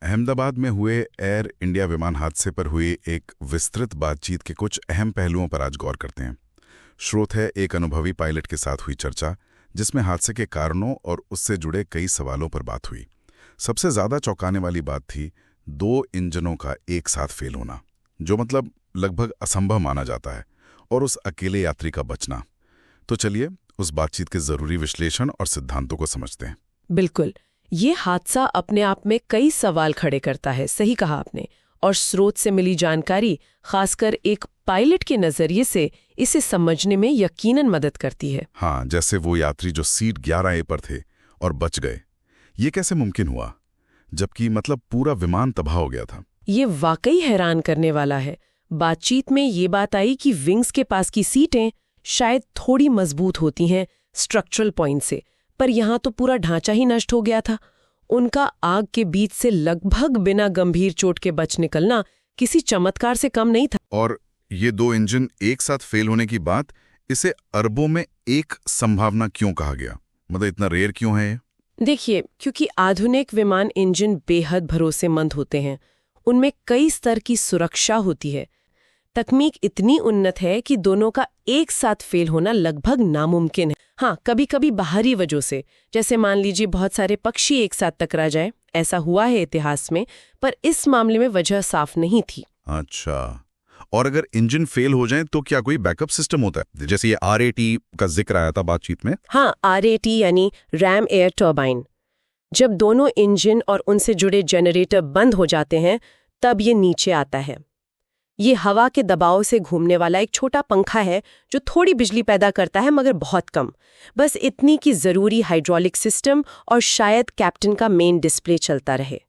अहमदाबाद में हुए air India विमान हादसे पर हुई एक विस्तृत बातचीत के कुछ अहम पहलुओं पर आज गौर करते हैं। स्रोत है एक अनुभवी पायलट के साथ हुई चर्चा, जिसमें हादसे के कारणों और उससे जुड़े कई सवालों पर बात हुई। सबसे ज्यादा चौंकाने वाली बात थी 2 इंजनों का एक साथ फेल होना, जो मतलब लगभग असंभव माना जाता है, और उस अकेले यात्री का बचना। तो चलिए उस बातचीत के जरूरी विश्लेषण और सिद्धांतों को समझते हैं। बिल्कुल, ये हादसा अपने आप में कई सवाल खड़े करता है, सही कहा आपने। और स्रोत से मिली जानकारी, खासकर एक पायलट के नजरिए से, इसे समझने में यकीनन मदद करती है। हाँ, जैसे वो यात्री जो सीट 11A पर थे और बच गए, ये कैसे मुमकिन हुआ, जबकि मतलब पूरा विमान तबाह हो गया था। ये वाकई हैरान करने वाला है। बातचीत में ये बात आई कि विंग्स के पास की सीटें शायद थोड़ी मजबूत होती हैं स्ट्रक्चरल पॉइंट से, पर यहाँ तो पूरा ढांचा ही नष्ट हो गया था। उनका आग के बीच से लगभग बिना गंभीर चोट के बच निकलना किसी चमत्कार से कम नहीं था। और ये 2 इंजन एक साथ फेल होने की बात, इसे अरबों में एक संभावना क्यों कहा गया? मतलब इतना रेयर क्यों है ये? देखिए, क्योंकि आधुनिक विमान इंजन बेहद भरोसेमंद होते हैं। उनमें कई स्तर की सुरक्षा होती है। तकनीक इतनी उन्नत है कि दोनों का एक साथ फेल होना लगभग नामुमकिन है। हाँ, कभी कभी बाहरी वजह से, जैसे मान लीजिए बहुत सारे पक्षी एक साथ टकरा जाएं, ऐसा हुआ है इतिहास में, पर इस मामले में वजह साफ नहीं थी। अच्छा, और अगर इंजन फेल हो जाए तो क्या कोई बैकअप सिस्टम होता है? जैसे ये RAT का जिक्र आया था बातचीत में। हाँ, RAT यानी रैम एयर टर्बाइन। जब दोनों इंजन और उनसे जुड़े जनरेटर बंद हो जाते हैं, तब ये नीचे आता है। ये हवा के दबाव से घूमने वाला एक छोटा पंखा है जो थोड़ी बिजली पैदा करता है, मगर बहुत कम, बस इतनी कि जरूरी हाइड्रोलिक सिस्टम और शायद कैप्टन का मेन डिस्प्ले चलता रहे।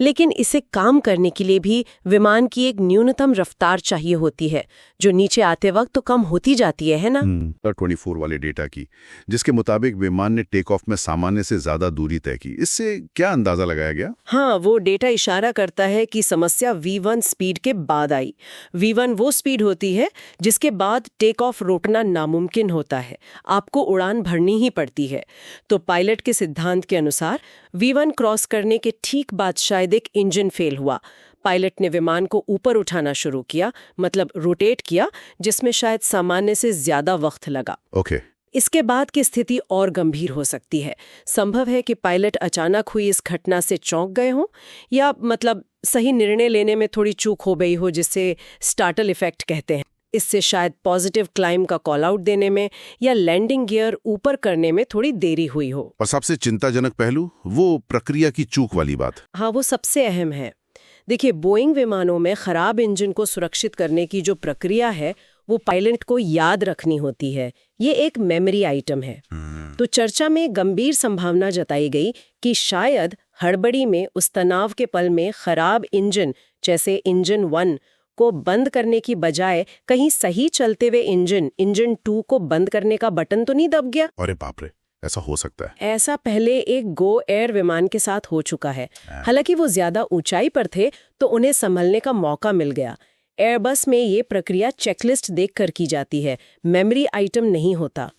लेकिन इसे काम करने के लिए भी विमान की एक न्यूनतम रफ्तार चाहिए होती है, जो नीचे आते वक्त तो कम होती जाती है ना। 24 वाले डेटा की, जिसके मुताबिक विमान ने टेक ऑफ में सामान्य से ज्यादा दूरी तय की। इससे क्या अंदाजा लगाया गया? हाँ, वो डेटा इशारा करता है कि समस्या V1 स्पीड के बाद आई। V1 वो स्पीड होती है जिसके बाद टेक ऑफ रोकना नामुमकिन होता है, आपको उड़ान भरनी ही पड़ती है। तो पायलट के सिद्धांत के अनुसार V1 क्रॉस करने के ठीक बाद शायद एक इंजन फेल हुआ। पायलट ने विमान को ऊपर उठाना शुरू किया, मतलब रोटेट किया, जिसमें शायद सामान्य से ज्यादा वक्त लगा। ओके। इसके बाद की स्थिति और गंभीर हो सकती है। संभव है कि पायलट अचानक हुई इस घटना से चौंक गए हों, या मतलब सही निर्णय लेने में थोड़ी चूक हो गई हो, जिसे स्टार्टल इफेक्ट कहते हैं। इससे शायद पॉजिटिव क्लाइम का कॉल आउट देने में या लैंडिंग गियर ऊपर करने में थोड़ी देरी हुई हो। और सबसे चिंताजनक पहलू, वो प्रक्रिया की चूक वाली बात। हाँ, वो सबसे अहम है। देखिए, बोइंग विमानों में खराब इंजन को सुरक्षित करने की जो प्रक्रिया है, वो पायलट को याद रखनी होती है। ये एक मेमोरी आइटम है। तो चर्चा में गंभीर संभावना जताई गई कि शायद हड़बड़ी में उस तनाव के पल में खराब इंजन, जैसे इंजन 1 को बंद करने की बजाय कहीं सही चलते हुए इंजन 2 को बंद करने का बटन तो नहीं दब गया। अरे बाप रे, ऐसा हो सकता है? ऐसा पहले एक गो एयर विमान के साथ हो चुका है। हालांकि वो ज्यादा ऊंचाई पर थे, तो उन्हें संभलने का मौका मिल गया। एयरबस में ये प्रक्रिया चेकलिस्ट देखकर की जाती है, मेमोरी आइटम नहीं होता।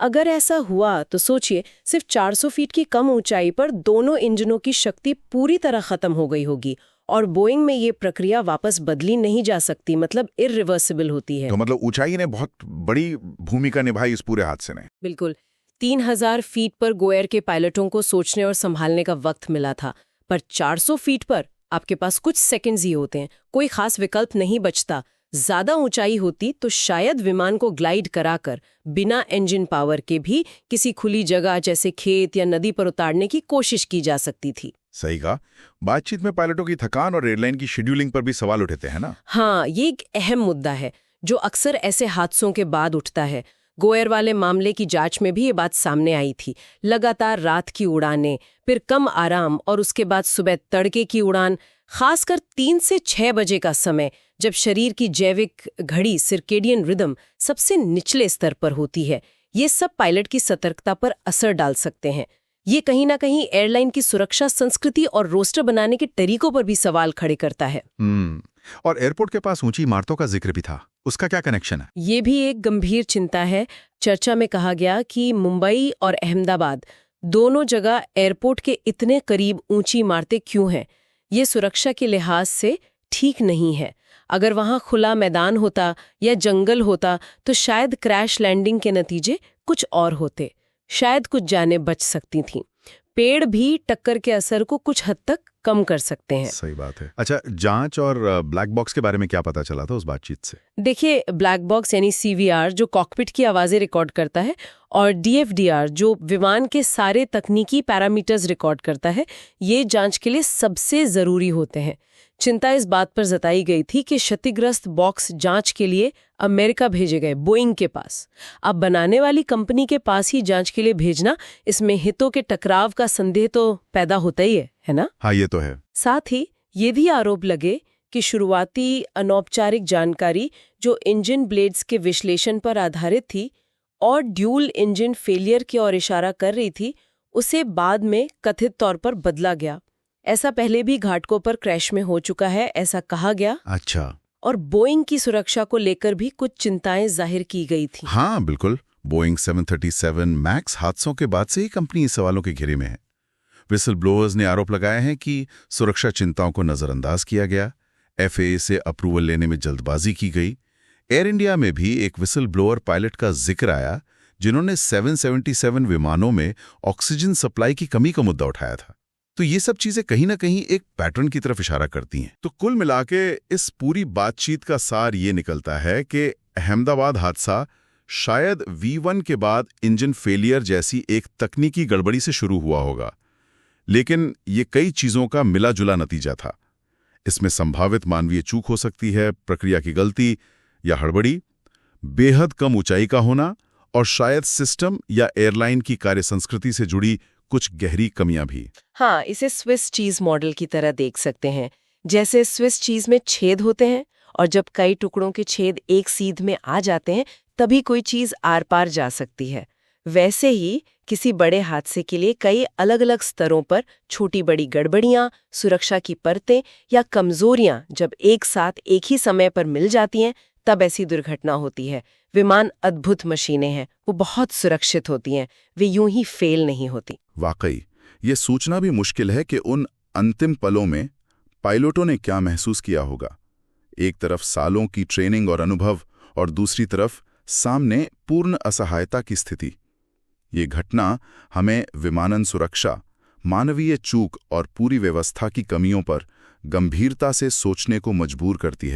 अगर ऐसा हुआ तो सोचिए, सिर्फ 400 फीट की कम ऊंचाई पर दोनों इंजनों की शक्ति पूरी तरह खत्म हो गई होगी, और बोइंग में ये प्रक्रिया वापस बदली नहीं जा सकती, मतलब इरिवर्सिबल होती है। तो मतलब ऊंचाई ने बहुत बड़ी भूमिका निभाई इस पूरे हादसे ने। बिल्कुल। 3000 फीट पर गो एयर के पायलटों को सोचने और संभालने का वक्त मिला था, पर 400 फीट पर आपके पास कुछ सेकंड्स ही होते हैं, कोई खास विकल्प नहीं बचता। ज्यादा ऊंचाई होती तो शायद विमान को ग्लाइड कराकर बिना इंजन पावर के भी किसी खुली जगह जैसे खेत या नदी पर उतारने की कोशिश की जा सकती थी। सही कहा। बातचीत में पायलटों की थकान और एयरलाइन की शेड्यूलिंग पर भी सवाल उठते हैं ना? हाँ, ये एक अहम मुद्दा है जो अक्सर ऐसे हादसों के बाद उठता है। गो एयर वाले मामले की जांच में भी ये बात सामने आई थी। लगातार रात की उड़ानें, फिर कम आराम, और उसके बाद सुबह तड़के की उड़ान, खासकर 3 से 6 बजे का समय, जब शरीर की जैविक घड़ी सर्केडियन रिदम सबसे निचले स्तर पर होती है। ये सब पायलट की सतर्कता पर असर डाल सकते हैं। ये कहीं ना कहीं एयरलाइन की सुरक्षा संस्कृति और रोस्टर बनाने के तरीकों पर भी सवाल खड़े करता है। और एयरपोर्ट के पास ऊंची इमारतों का जिक्र भी था, उसका क्या कनेक्शन है? ये भी एक गंभीर चिंता है। चर्चा में कहा गया कि मुंबई और अहमदाबाद दोनों जगह एयरपोर्ट के इतने करीब ऊंची इमारतें क्यों हैं? ये सुरक्षा के लिहाज से ठीक नहीं है। अगर वहां खुला मैदान होता या जंगल होता तो शायद क्रैश लैंडिंग के नतीजे कुछ और होते। शायद कुछ जानें बच सकती थीं। पेड़ भी टक्कर के असर को कुछ हद तक कम कर सकते हैं। सही बात है। अच्छा, जांच और ब्लैक बॉक्स के बारे में क्या पता चला था उस बातचीत से? देखिए, ब्लैक बॉक्स यानी CVR जो कॉकपिट की आवाजें रिकॉर्ड करता है, और DFDR जो विमान के सारे तकनीकी पैरामीटर्स रिकॉर्ड करता है, ये जांच के लिए सबसे जरूरी होते हैं। चिंता इस बात पर जताई गई थी कि क्षतिग्रस्त बॉक्स जांच के लिए अमेरिका भेजे गए, बोइंग के पास। अब बनाने वाली कंपनी के पास ही जांच के लिए भेजना, इसमें हितों के टकराव का संदेह तो पैदा होता ही है ना? हाँ, ये तो है। साथ ही ये भी आरोप लगे कि शुरुआती अनौपचारिक जानकारी जो इंजन ब्लेड्स के विश्लेषण पर आधारित थी और ड्यूल इंजन फेलियर की ओर इशारा कर रही थी, उसे बाद में कथित तौर पर बदला गया। ऐसा पहले भी घाटकों पर क्रैश में हो चुका है, ऐसा कहा गया। अच्छा। और बोइंग की सुरक्षा को लेकर भी कुछ चिंताएं जाहिर की गई थी। हाँ, बिल्कुल। बोइंग 737 मैक्स हादसों के बाद से ही कंपनी इस सवालों के घेरे में है। विसल ब्लोअर्स ने आरोप लगाए हैं कि सुरक्षा चिंताओं को नजरअंदाज किया गया, FAA से अप्रूवल लेने में जल्दबाजी की गई। एयर इंडिया में भी एक विसल ब्लोअर पायलट का जिक्र आया जिन्होंने 777 विमानों में ऑक्सीजन सप्लाई की कमी का मुद्दा उठाया था। तो ये सब चीजें कहीं ना कहीं एक पैटर्न की तरफ इशारा करती हैं। तो कुल मिलाके इस पूरी बातचीत का सार ये निकलता है कि अहमदाबाद हादसा शायद V1 के बाद इंजन फेलियर जैसी एक तकनीकी गड़बड़ी से शुरू हुआ होगा, लेकिन ये कई चीजों का मिला जुला नतीजा था। इसमें संभावित मानवीय चूक हो सकती है, प्रक्रिया की गलती या हड़बड़ी, बेहद कम ऊंचाई का होना और शायद सिस्टम या एयरलाइन की कार्य संस्कृति से जुड़ी कुछ गहरी कमियां भी। हाँ, इसे स्विस चीज मॉडल की तरह देख सकते हैं। जैसे स्विस चीज में छेद होते हैं और जब कई टुकड़ों के छेद एक सीध में आ जाते हैं तभी कोई चीज आर पार जा सकती है। वैसे ही किसी बड़े हादसे के लिए कई अलग अलग स्तरों पर छोटी बड़ी गड़बड़ियां, सुरक्षा की परतें या कमजोरियां जब एक साथ एक ही समय पर मिल जाती हैं तब ऐसी दुर्घटना होती है। विमान अद्भुत मशीनें हैं, वो बहुत सुरक्षित होती हैं, वे यूं ही फेल नहीं होती। वाकई ये सोचना भी मुश्किल है कि उन अंतिम पलों में पायलटों ने क्या महसूस किया होगा। एक तरफ सालों की ट्रेनिंग और अनुभव और दूसरी तरफ सामने पूर्ण असहायता की स्थिति। ये घटना हमें विमानन सुरक्षा, मानवीय चूक और पूरी व्यवस्था की कमियों पर गंभीरता से सोचने को मजबूर करती है।